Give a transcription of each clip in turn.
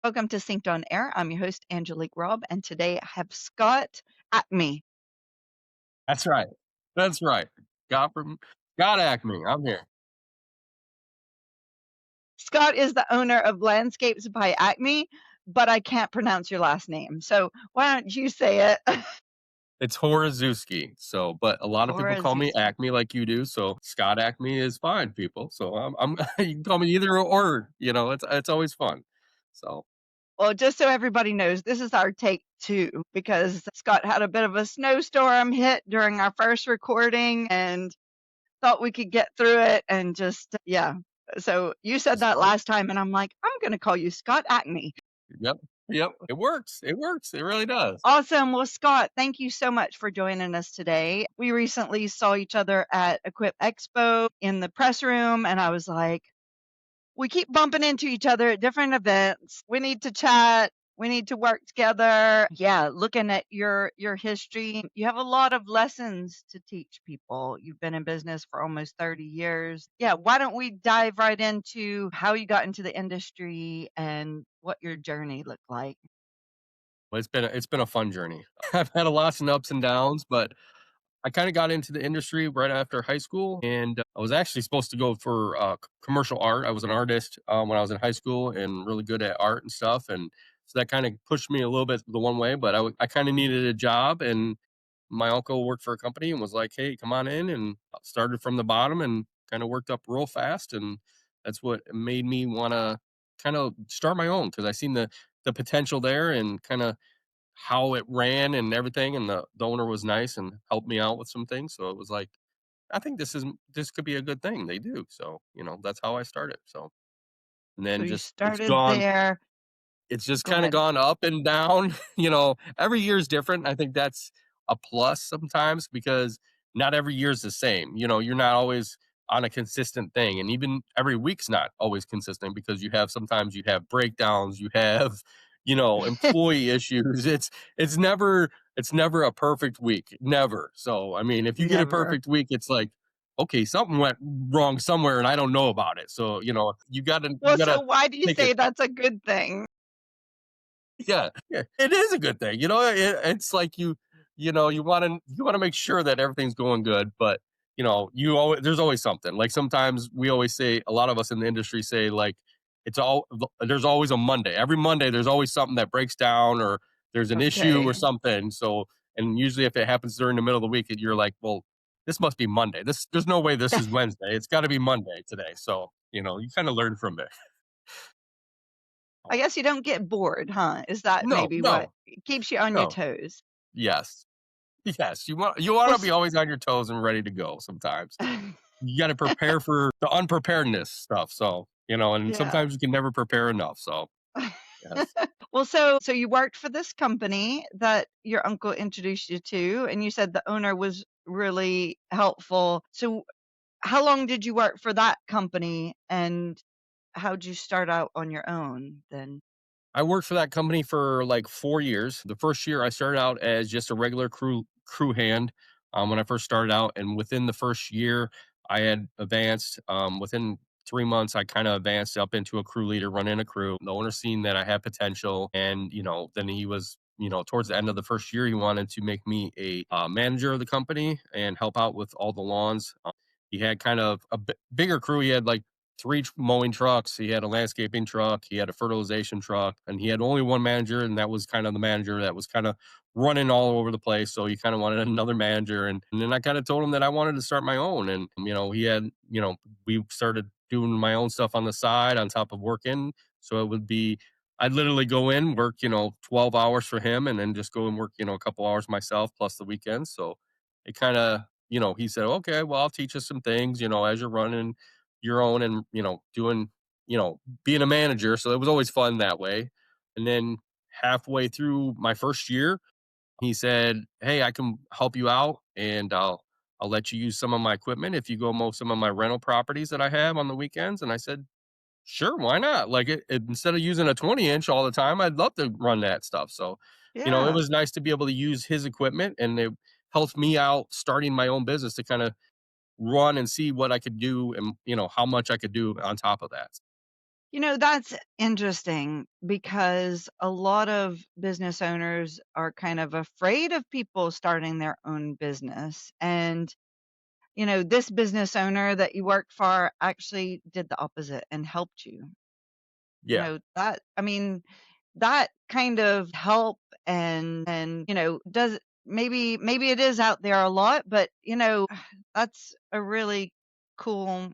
Welcome to Synced on Air. I'm your host, Angelique Robb, and today I have Scott Acme. That's right. That's right. God from God Acme. I'm here. Scott is the owner of Landscapes by Acme, but I can't pronounce your last name. So why don't you say it? It's Horoszewski. So, but a lot of people call me Horoszewski. Acme like you do. So Scott Acme is fine, people. So I'm you can call me either or. It's always fun. So Well, just so everybody knows, this is our take two because Scott had a bit of a snowstorm hit during our first recording and thought we could get through it and just, yeah. So you said it's that fun. last time, and I'm like, I'm going to call you Scott Acme. Yep. Yep. It works. It works. It really does. Awesome. Well, Scott, thank you so much for joining us today. We recently saw each other at Equip Expo in the press room, and I was like, we keep bumping into each other at different events. We need to chat. We need to work together. Yeah, looking at your history, you have a lot of lessons to teach people. You've been in business for almost 30 years. Yeah, why don't we dive right into how you got into the industry and what your journey looked like? Well, it's been a fun journey. I've had a lots and ups and downs, but I kind of got into the industry right after high school, and I was actually supposed to go for commercial art. I was an artist when I was in high school, and really good at art and stuff. And so that kind of pushed me a little bit the one way. But I kind of needed a job, and my uncle worked for a company and was like, "Hey, come on in." And I started from the bottom and kind of worked up real fast, and that's what made me want to kind of start my own because I seen the potential there and kind of how it ran and everything, and the owner was nice and helped me out with some things, so it was like, I think this could be a good thing, they do, so, that's how I started, so and So then you just started there. it's just Go kinda ahead. gone up and down, every year is different. I think that's a plus sometimes because not every year is the same. You're not always on a consistent thing, and even every week's not always consistent because sometimes you have breakdowns, you have, employee issues. It's never a perfect week, never. So, I mean, if you get a Never. perfect week, it's like, okay, something went wrong somewhere and I don't know about it. So, you Well, gotta so why do you take it. say that's a good thing? Yeah, yeah, it is a good thing. It's like you wanna make sure that everything's going good, but you always there's always something. Like sometimes we always say, a lot of us in the industry say, like, there's always a Monday. Every Monday there's always something that breaks down or there's an issue or Okay. something. So, and usually if it happens during the middle of the week, you're like, well, this must be Monday. There's no way this is Wednesday. It's got to be Monday today. So, you kind of learn from it. I guess you don't get bored, huh? Is that No, maybe what no, keeps you on your no. toes? Yes. Yes, you wanna Was be always on your toes and ready to go sometimes. You gotta prepare for the unpreparedness stuff, so, and yeah. sometimes you can never prepare enough, so, yes. Well, so you worked for this company that your uncle introduced you to, and you said the owner was really helpful. So how long did you work for that company, and how'd you start out on your own then? I worked for that company for, like, 4 years. The first year, I started out as just a regular crew hand, when I first started out, and within the first year, I had advanced, within 3 months, I kinda advanced up into a crew leader, running a crew. The owner seen that I had potential, and, then he was towards the end of the first year, he wanted to make me a, manager of the company and help out with all the lawns. He had kind of a bigger crew. He had, like, 3 mowing trucks, he had a landscaping truck, he had a fertilization truck, and he had only one manager, and that was kind of the manager that was kinda running all over the place, so he kinda wanted another manager, and then I kinda told him that I wanted to start my own, and, we started doing my own stuff on the side on top of working, so it would be I'd literally go in, work, 12 hours for him, and then just go and work, a couple hours myself plus the weekends, so it kinda he said, "Okay, well, I'll teach you some things, as you're running your own and, doing, being a manager." So it was always fun that way. And then halfway through my first year, he said, "Hey, I can help you out and I'll let you use some of my equipment if you go mow some of my rental properties that I have on the weekends." And I said, "Sure, why not? Like instead of using a 20-inch all the time, I'd love to run that stuff." So, it Yeah. was nice to be able to use his equipment, and it helped me out starting my own business to kind of run and see what I could do and, how much I could do on top of that. That's interesting because a lot of business owners are kind of afraid of people starting their own business. And, this business owner that you worked for actually did the opposite and helped you. Yeah, I mean, that kind of help and, does maybe it is out there a lot, but, that's a really cool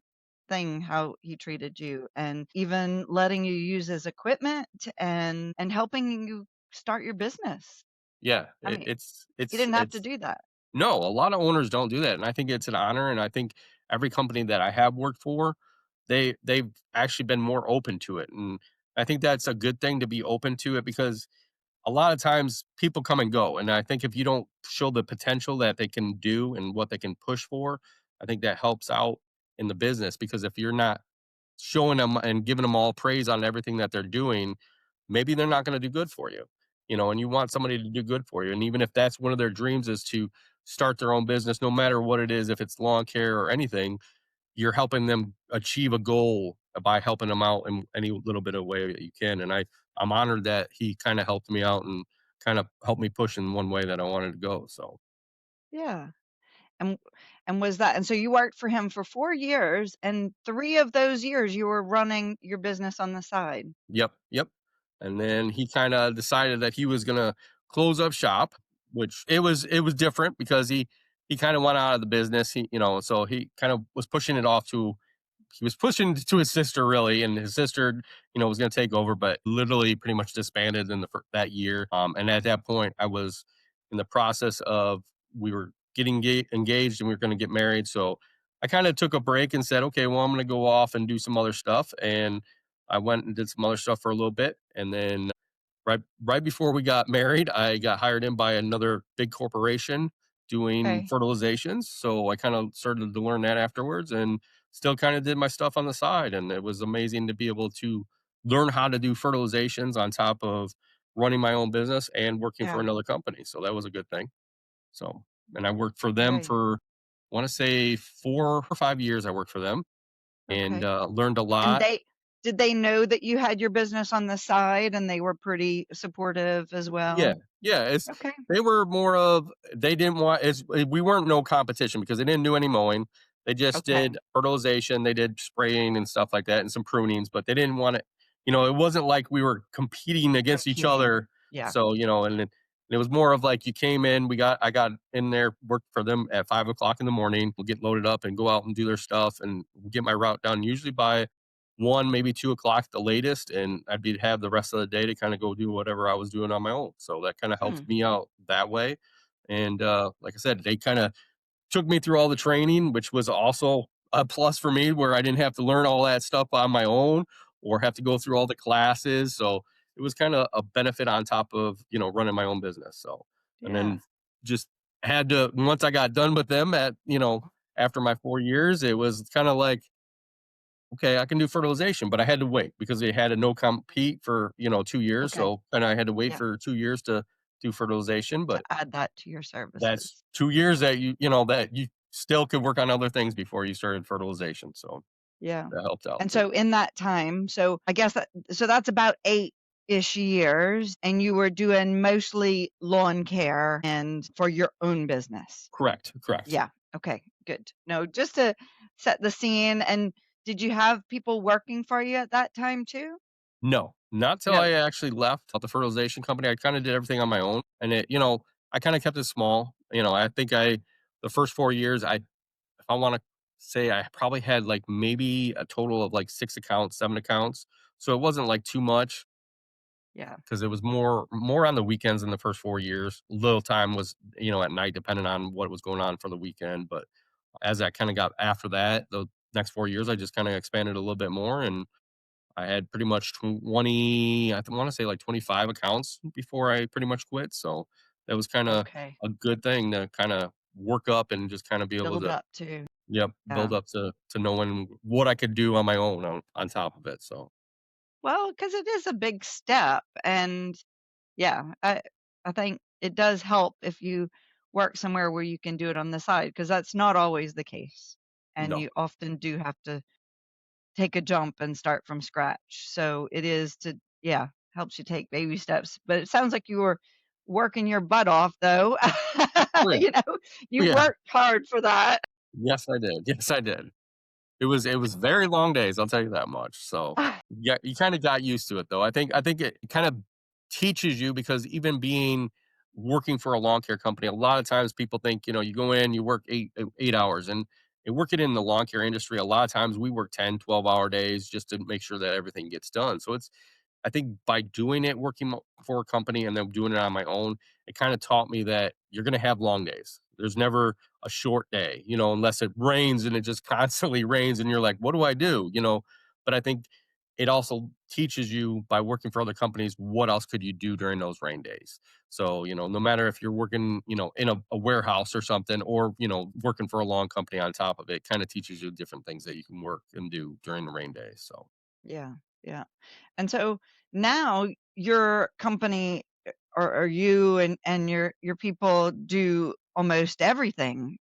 thing how he treated you and even letting you use his equipment and helping you start your business. yeah, I mean, he it's didn't have to it's do that. no, a lot of owners don't do that, and I think it's an honor, and I think every company that I have worked for, they've actually been more open to it, and I think that's a good thing to be open to it because a lot of times people come and go, and I think if you don't show the potential that they can do and what they can push for, I think that helps out in the business because if you're not showing them and giving them all praise on everything that they're doing, maybe they're not going to do good for you. And you want somebody to do good for you. And even if that's one of their dreams is to start their own business, no matter what it is, if it's lawn care or anything, you're helping them achieve a goal by helping them out in any little bit of way that you can. And I'm honored that he kind of helped me out and kind of helped me push in one way that I wanted to go. So Yeah. And and was that and so you worked for him for 4 years, and 3 of those years you were running your business on the side. yep, yep. And then he kind of decided that he was gonna close up shop, which it was different because he kind of went out of the business. So he kind of was pushing it off to he was pushing to his sister really, and his sister, was going to take over, but literally pretty much disbanded in that year. And at that point, I was in the process of we were getting engaged and we were going to get married. So I kind of took a break and said, okay, well, I'm going to go off and do some other stuff. And I went and did some other stuff for a little bit, and then right before we got married, I got hired in by another big corporation doing Okay. fertilizations. So I kind of started to learn that afterwards and still kind of did my stuff on the side. And it was amazing to be able to learn how to do fertilizations on top of running my own business and working for Yeah. another company. So that was a good thing. So, and I worked for them Right. for, I want to say 4 or 5 years. I worked for them and Okay. learned a And lot. did they know that you had your business on the side and they were pretty supportive as Yeah, well? yeah, it's Okay. they were more of they didn't want we weren't no competition because they didn't do any mowing. They just Okay. did fertilization, they did spraying and stuff like that and some prunings, but they didn't want it wasn't like we were competing against each Competing. other. Yeah. So, and it was more of like you came in, I got in there, worked for them at 5 o'clock in the morning, we'll get loaded up and go out and do their stuff and get my route done usually by 1, maybe 2 o'clock at the latest, and I'd be have the rest of the day to kinda go do whatever I was doing on my own, so that kinda Hmm. helped me out that way, and, like I said, they kinda took me through all the training, which was also a plus for me where I didn't have to learn all that stuff on my own or have to go through all the classes, so it was kinda a benefit on top of, running my own business, so and Yeah. then just had to once I got done with them after my 4 years, it was kinda like, okay, I can do fertilization, but I had to wait because they had a no compete for, 2 years. Okay. So, and I had to wait Yeah. for 2 years to do fertilization, To but add that to your that's services. 2 years that that you still could work on other things before you started fertilization. So Yeah. that helped out And too. so in that time, so I guess that's about 8-ish years, and you were doing mostly lawn care and for your own business. Correct. Correct. Yeah. Okay, good. No, just to set the scene, and did you have people working for you at that time too? No, not till I No. actually left the fertilization company. I kind of did everything on my own and I kind of kept it small. I think the first 4 years if I wanna say I probably had, like, maybe a total of, like, 6 accounts, 7 accounts, so it wasn't, like, too much Yeah. because it was more on the weekends in the first 4 years. Little time was, at night depending on what was going on for the weekend, but as I kinda got after that, the next 4 years, I just kinda expanded a little bit more, and I had pretty much 20 I wanna say, like, 25 accounts before I pretty much quit, so that was kinda Okay. a good thing to kinda work up and just kinda be able Build to. up to. Yep, Yeah. build up to knowing what I could do on my own on top of it, so Well, because it is a big step, and yeah, I think it does help if you work somewhere where you can do it on the side, because that's not always the case, and no. you often do have to take a jump and start from scratch. So it is to, yeah, helps you take baby steps. But it sounds like you were working your butt off though. Oh, yeah. You know, Oh, you yeah. worked hard for that. Yes, I did. Yes, I did. It was very long days, I'll tell you that much. So, yeah, you kinda got used to it, though. I think it kind of teaches you because even being working for a lawn care company, a lot of times people think, you go in, you work 8 hours, and working in the lawn care industry, a lot of times we work 10, 12-hour days just to make sure that everything gets done. So it's I think by doing it, working for a company and then doing it on my own, it kind of taught me that you're going to have long days. There's never a short day, unless it rains and it just constantly rains and you're like, what do I do? But I think it also teaches you by working for other companies, what else could you do during those rain days? So, no matter if you're working, in a warehouse or something, or, working for a lawn company on top of it, kind of teaches you different things that you can work and do during the rain days. So, Yeah, yeah. And so now your company or you and your people do almost everything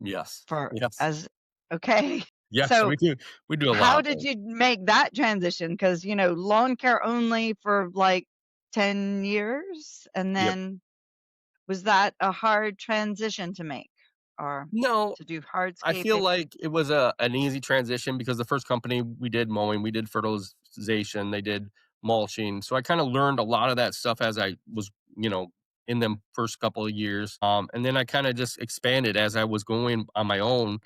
yes, for yes. as okay. Yes, So we do a lot how of did things. you make that transition? Because lawn care only for like 10 years, and Yep. then was that a hard transition to make or No, to do I feel hardscaping? like it was an easy transition because the first company we did mowing, we did fertilization, they did mulching. So I kind of learned a lot of that stuff as I was, in them first couple of years. And then I kind of just expanded as I was going on my own.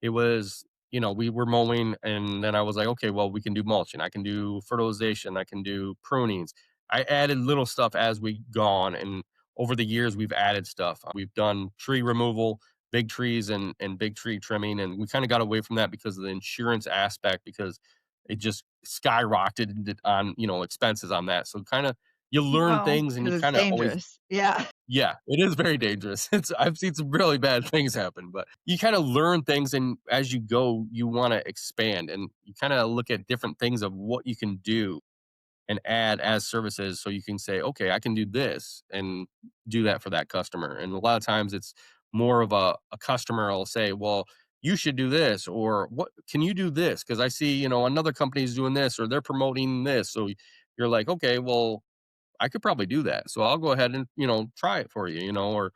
It was, we were mowing and then I was like, okay, well, we can do mulching. I can do fertilization. I can do prunings. I added little stuff as we gone. And over the years, we've added stuff. We've done tree removal, big trees and big tree trimming. And we kind of got away from that because of the insurance aspect, because it just skyrocketed on, expenses on that. So kind of you learn Well, things and you because it's kind of always dangerous. Yeah. yeah, it is very dangerous. I've seen some really bad things happen, but you kinda learn things, and as you go, you wanna expand, and you kinda look at different things of what you can do and add as services so you can say, "Okay, I can do this," and do that for that customer, and a lot of times it's more of a customer will say, "Well, you should do this," or, "What can you do this? Because I see, another company is doing this, or they're promoting this." So you're like, "Okay, well, I could probably do that. So I'll go ahead and, try it for you, or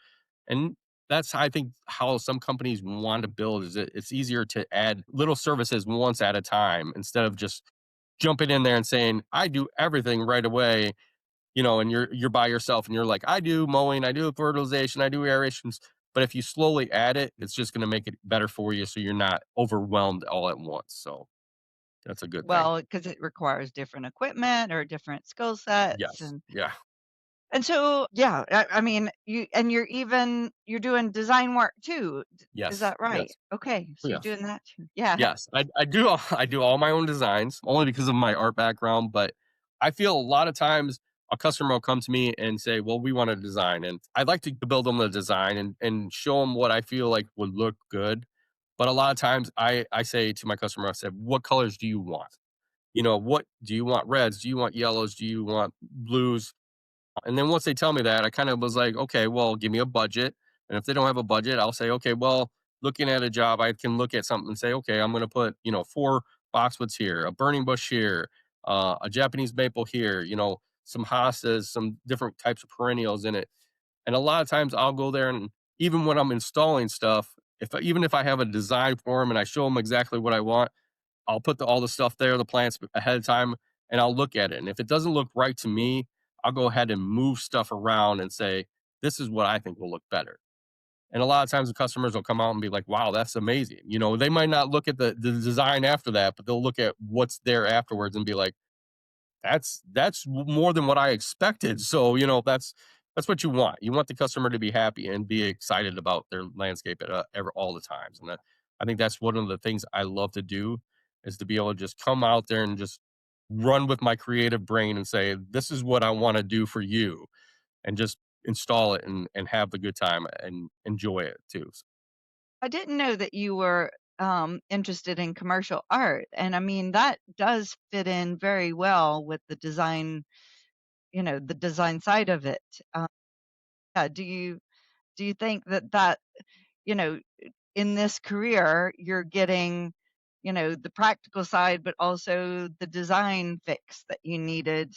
and that's I think how some companies want to build is it's easier to add little services once at a time instead of just jumping in there and saying, I do everything right away, and you're by yourself and you're like, I do mowing, I do fertilization, I do aerations. But if you slowly add it, it's just gonna make it better for you so you're not overwhelmed all at once. So that's a good thing. Well, because it requires different equipment or different skill sets, Yes. Yeah. and so, yeah, I mean, you're doing design work too, is Yes. that right? Yes. Okay, so you're Yes. doing that too. Yeah. Yes, I do all I do all my own designs only because of my art background, but I feel a lot of times a customer will come to me and say, "Well, we want a design," and I'd like to build them the design and show them what I feel like would look good, but a lot of times I say to my customer, I said, "What colors do you want? What do you want, reds? Do you want yellows? Do you want blues?" And then once they tell me that, I kind of was like, okay, well, give me a budget. And if they don't have a budget, I'll say, okay, well, looking at a job, I can look at something and say, okay, I'm going to put, four boxwoods here, a burning bush here, a Japanese maple here, some hostas, some different types of perennials in it. And a lot of times I'll go there and even when I'm installing stuff, even if I have a design for them and I show them exactly what I want, I'll put all the stuff there, the plants ahead of time, and I'll look at it. And if it doesn't look right to me, I'll go ahead and move stuff around and say, this is what I think will look better. And a lot of times the customers will come out and be like, wow, that's amazing. They might not look at the design after that, but they'll look at what's there afterwards and be like, that's more than what I expected. So, that's what you want. You want the customer to be happy and be excited about their landscape all the times. And I think that's one of the things I love to do is to be able to just come out there and just run with my creative brain and say, this is what I want to do for you, and just install it and have the good time and enjoy it too. I didn't know that you were, interested in commercial art, and I mean, that does fit in very well with the design side of it. Um, yeah, do you think that, you know, in this career, you're getting the practical side, but also the design fix that you needed.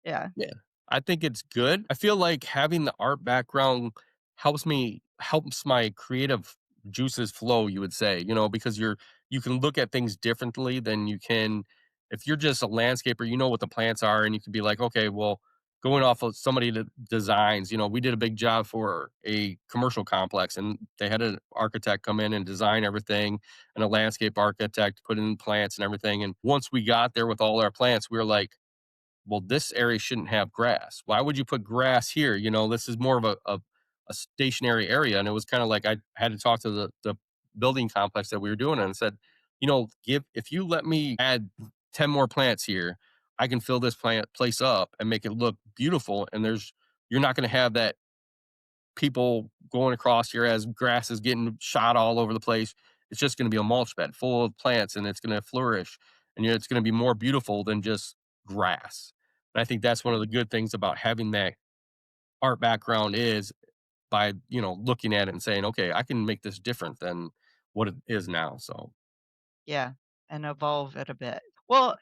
Yeah. Yeah. I think it's good. I feel like having the art background helps my creative juices flow, you would say, because you can look at things differently than you can if you're just a landscaper, you know what the plants are, and you can be like, okay, well, going off of somebody that designs, we did a big job for a commercial complex, and they had an architect come in and design everything, and a landscape architect put in plants and everything. And once we got there with all our plants, we were like, well, this area shouldn't have grass. Why would you put grass here? This is more of a stationary area. And it was kind of like I had to talk to the building complex that we were doing and said, if you let me add 10 more plants here, I can fill this plant place up and make it look beautiful. And you're not going to have that people going across here as grass is getting shot all over the place. It's just going to be a mulch bed full of plants and it's going to flourish and it's going to be more beautiful than just grass. And I think that's one of the good things about having that art background is by, looking at it and saying, okay, I can make this different than what it is now. So Yeah. And evolve it a bit. Well,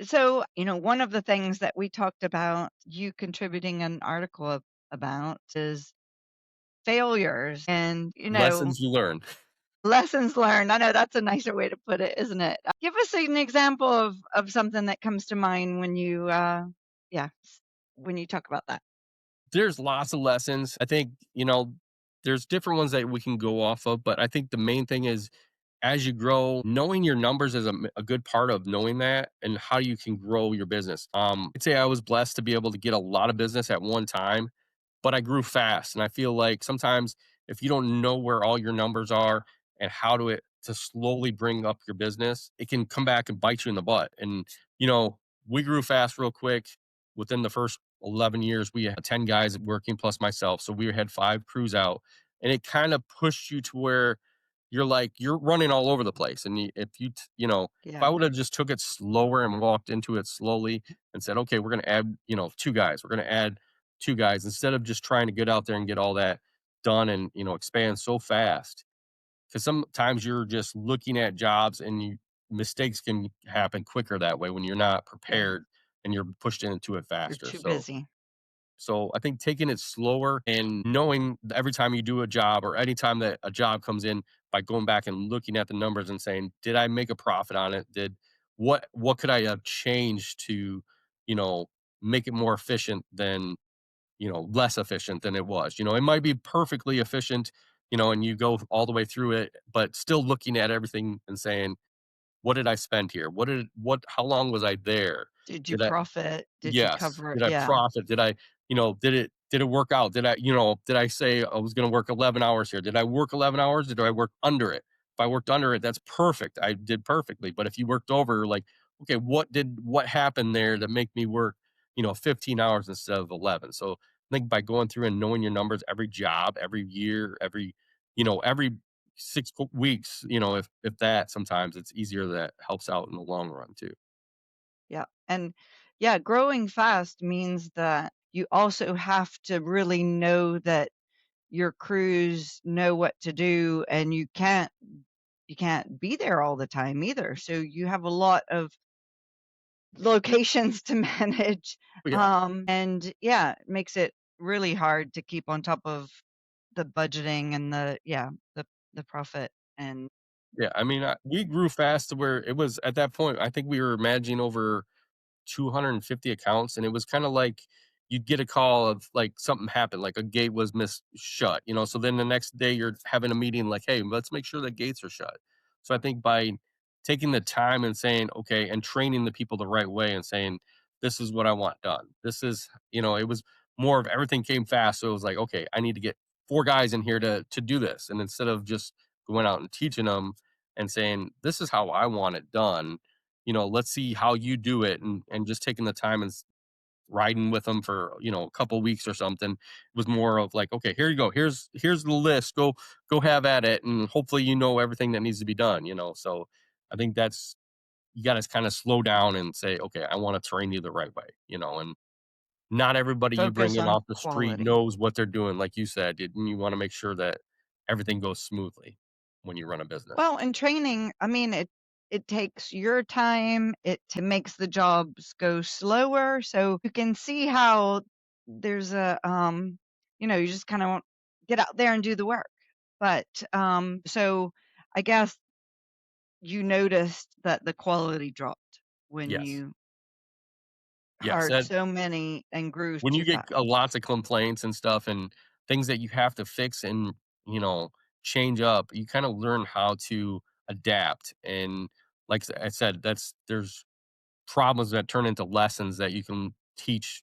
so, one of the things that we talked about you contributing an article about is failures and, lessons you learn. lessons learned. I know that's a nicer way to put it, isn't it? Give us an example of something that comes to mind when you, yeah, when you talk about that. There's lots of lessons. I think, there's different ones that we can go off of, but I think the main thing is as you grow, knowing your numbers is a good part of knowing that and how you can grow your business. I'd say I was blessed to be able to get a lot of business at one time, but I grew fast. And I feel like sometimes if you don't know where all your numbers are and how to slowly bring up your business, it can come back and bite you in the butt. And, we grew fast real quick. Within the first 11 years, we had 10 guys working plus myself. So we had 5 crews out. And it kind of pushed you to where you're like, you're running all over the place. And if I Yeah. would have just took it slower and walked into it slowly and said, okay, we're going to add, 2 guys, we're going to add 2 guys instead of just trying to get out there and get all that done and, expand so fast. Cause sometimes you're just looking at jobs and mistakes can happen quicker that way when you're not Yeah. prepared and you're pushed into it You're faster. too So busy. I think taking it slower and knowing that every time you do a job or anytime that a job comes in by going back and looking at the numbers and saying, did I make a profit on it? What could I have changed to, you know, make it more efficient than, less efficient than it was? It might be perfectly efficient, and you go all the way through it, but still looking at everything and saying, what did I spend here? How long was I there? Did you Did I profit? Did you Yes. cover it? Did I Yeah. profit? Did it work out? Did I say I was gonna work 11 hours here? Did I work 11 hours? Did I work under it? If I worked under it, that's perfect. I did perfectly. But if you worked over, like, okay, what happened there to make me work, 15 hours instead of 11? So I think by going through and knowing your numbers every job, every year, every 6 weeks, if that sometimes it's easier that helps out in the long run too. Yeah. And yeah, growing fast means that you also have to really know that your crews know what to do and you can't be there all the time either. So you have a lot of locations to manage. But yeah. And yeah, it makes it really hard to keep on top of the budgeting and the profit and Yeah, I mean, we grew fast to where it was at that point, I think we were managing over 250 accounts, and it was kinda like you'd get a call of, like, something happened, like a gate was shut, so then the next day you're having a meeting like, "Hey, let's make sure the gates are shut." So I think by taking the time and saying, "Okay," and training the people the right way and saying, "This is what I want done." It was more of everything came fast, so it was like, "Okay, I need to get 4 guys in here to do this," and instead of just going out and teaching them and saying, "This is how I want it done," let's see how you do it, and just taking the time and riding with them for, a couple weeks or something. It was more of like, okay, here you go. Here's the list. Go have at it. And hopefully, everything that needs to be done. So I think that's, you got to kind of slow down and say, okay, I want to train you the right way. And not everybody you bring focus in on off the street quality. knows what they're doing. Like you said, and you want to make sure that everything goes smoothly. when you run a business. Well, and training, I mean, it takes your time, makes the jobs go slower, so you can see how there's you just kinda get out there and do the work. But, so I guess you noticed that the quality dropped when Yes. you Yes, hired so many and grew when you too get fast. lots of complaints and stuff and things that you have to fix and, you know, change up, you kinda learn how to adapt, and like I said, there's problems that turn into lessons that you can teach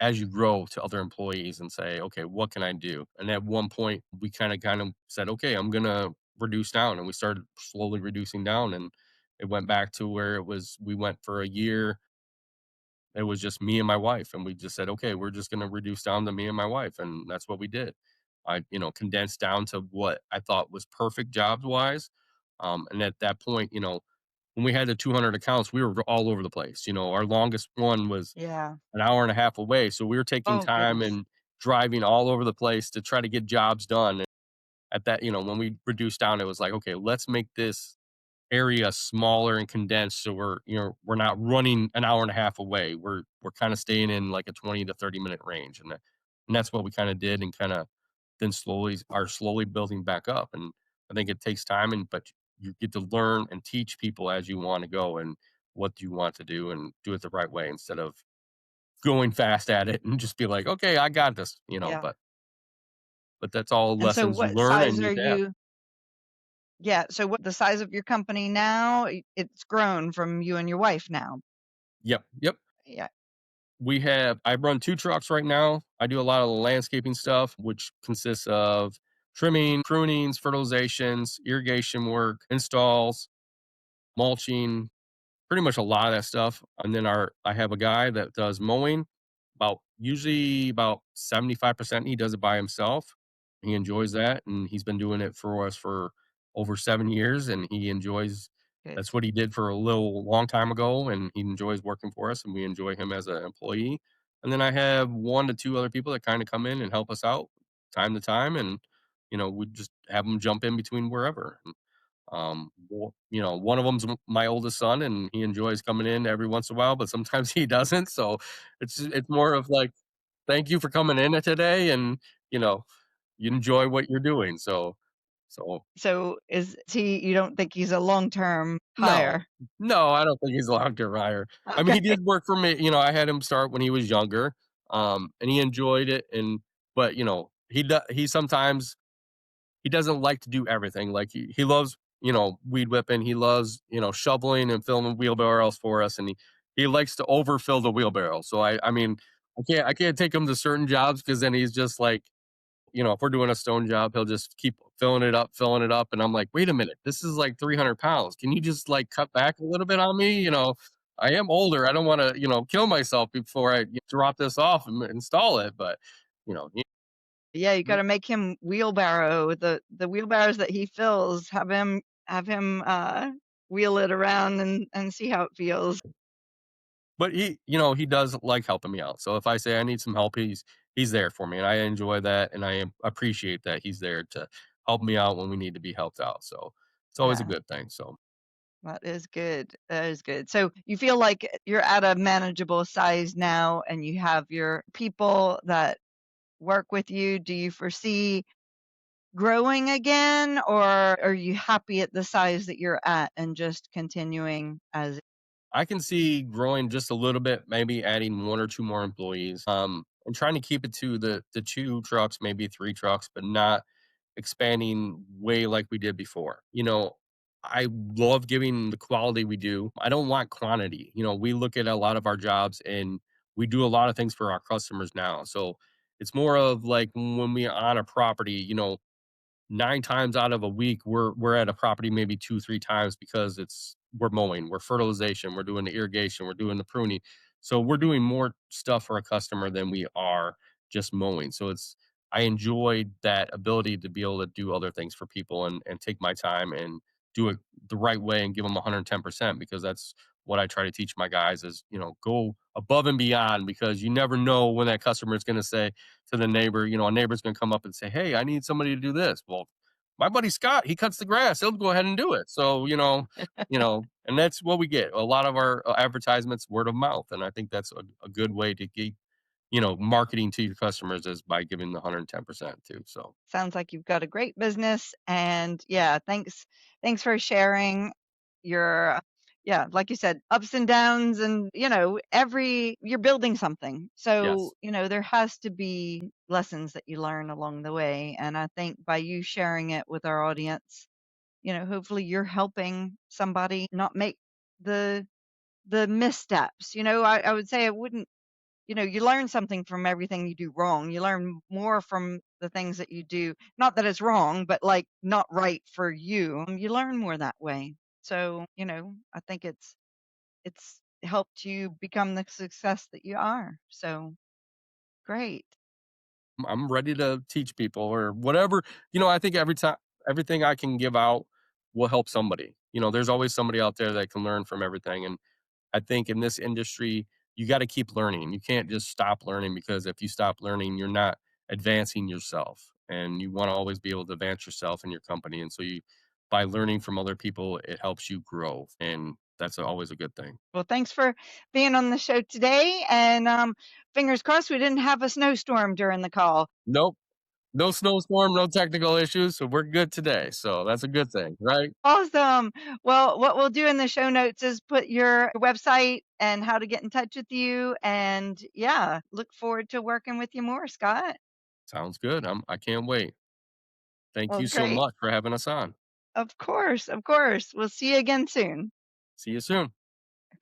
as you grow to other employees and say, "Okay, what can I do?" And at one point, we kind of said, "Okay, I'm gonna reduce down," and we started slowly reducing down, and it went back to where it was we went for a year. It was just me and my wife, and we just said, "Okay, we're just gonna reduce down to me and my wife," and that's what we did. Condensed down to what I thought was perfect jobs-wise, and at that point, when we had the 200 accounts, we were all over the place. Our longest one was Yeah. an hour and a half away, so we were taking Oh, time goodness. and driving all over the place to try to get jobs done. And at that, when we reduced down, it was like, "Okay, let's make this area smaller and condensed so we're not running an hour and a half away. We're kind of staying in like a 20 to 30-minute range." And that's what we kind of did, and kind of then slowly building back up. And I think it takes time, but you get to learn and teach people as you want to go and what you want to do, and do it the right way instead of going fast at it and just be like, "Okay, I got this," Yeah. but that's all And so lessons you what learn size and you are adapt. you Yeah, so what the size of your company now? It's grown from you and your wife now. Yep, yep. Yeah. I run 2 trucks right now. I do a lot of the landscaping stuff, which consists of trimming, prunings, fertilizations, irrigation work, installs, mulching, pretty much a lot of that stuff. And then I have a guy that does mowing, usually about 75%, he does it by himself. He enjoys that, and he's been doing it for us for over 7 years, and he enjoys Good. that's what he did for a little long time ago, and he enjoys working for us, and we enjoy him as an employee. And then I have 1 to 2 other people that kinda come in and help us out time to time, and, we just have them jump in between wherever. One of them's my oldest son, and he enjoys coming in every once in a while, but sometimes he doesn't. So it's more of like, thank you for coming in today, and you know, you enjoy what you're doing. So So is he you don't think he's a long-term no, hire? no, I don't think he's a long-term hire. I mean, he Okay. did work for me. I had him start when he was younger, and he enjoyed it. But he sometimes he doesn't like to do everything. Like he loves, weed whipping. He loves, shoveling and filling wheelbarrows for us, and he likes to overfill the wheelbarrow. So I mean, I can't take him to certain jobs because then he's just like, if we're doing a stone job, he'll just keep filling it up, and I'm like, wait a minute, this is like 300 pounds. Can you just like cut back a little bit on me? I am older. I don't want to, kill myself before I drop this off and install it. But you know, Yeah, you gotta make him wheelbarrow the wheelbarrows that he fills, have him wheel it around and see how it feels. But he does like helping me out. So if I say I need some help, he's there for me, and I enjoy that, and appreciate that he's there to help me out when we need to be helped out. So it's always a Yeah, good thing. So that is good. That is good. So you feel like you're at a manageable size now and you have your people that work with you. Do you foresee growing again, or are you happy at the size that you're at and just continuing as I can see growing just a little bit, maybe adding 1 or 2 more employees. And trying to keep it to the 2 trucks, maybe 3 trucks, but not expanding way like we did before. I love giving the quality we do. I don't want quantity. We look at a lot of our jobs, and we do a lot of things for our customers now. So it's more of like when we on a property, 9 times out of a week, we're at a property maybe 2, 3 times because we're mowing, we're fertilization, we're doing the irrigation, we're doing the pruning. So we're doing more stuff for a customer than we are just mowing. So I enjoy that ability to be able to do other things for people, and take my time and do it the right way and give them 110%, because that's what I try to teach my guys is, go above and beyond, because you never know when that customer is going to say to the neighbor, a neighbor's going to come up and say, "Hey, I need somebody to do this." Well, my buddy Scott, he cuts the grass. He'll go ahead and do it. So, and that's what we get. A lot of our advertisements, word of mouth. And I think that's a good way to keep, marketing to your customers is by giving the 110% too. So, Sounds like you've got a great business, and yeah, thanks for sharing your yeah, like you said, ups and downs, and every you're building something. So, yes, there has to be lessons that you learn along the way, and I think by you sharing it with our audience, hopefully you're helping somebody not make the missteps. I would say I wouldn't you learn something from everything you do wrong. You learn more from the things that you do. Not that it's wrong, but like not right for you. You learn more that way. So, I think it's helped you become the success that you are. So great. I'm ready to teach people or whatever. I think every time, everything I can give out will help somebody. There's always somebody out there that can learn from everything. And I think in this industry, you got to keep learning. You can't just stop learning because if you stop learning, you're not advancing yourself. And you want to always be able to advance yourself and your company. And so by learning from other people, it helps you grow. And that's always a good thing. Well, thanks for being on the show today. And fingers crossed we didn't have a snowstorm during the call. Nope. No snowstorm, no technical issues. So we're good today. So that's a good thing, right? Awesome. Well, what we'll do in the show notes is put your website and how to get in touch with you. And yeah, look forward to working with you more, Scott. Sounds good. I can't wait. Thank Well, you so great. much for having us on. Of course. Of course. We'll see you again soon. See you soon.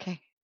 Okay.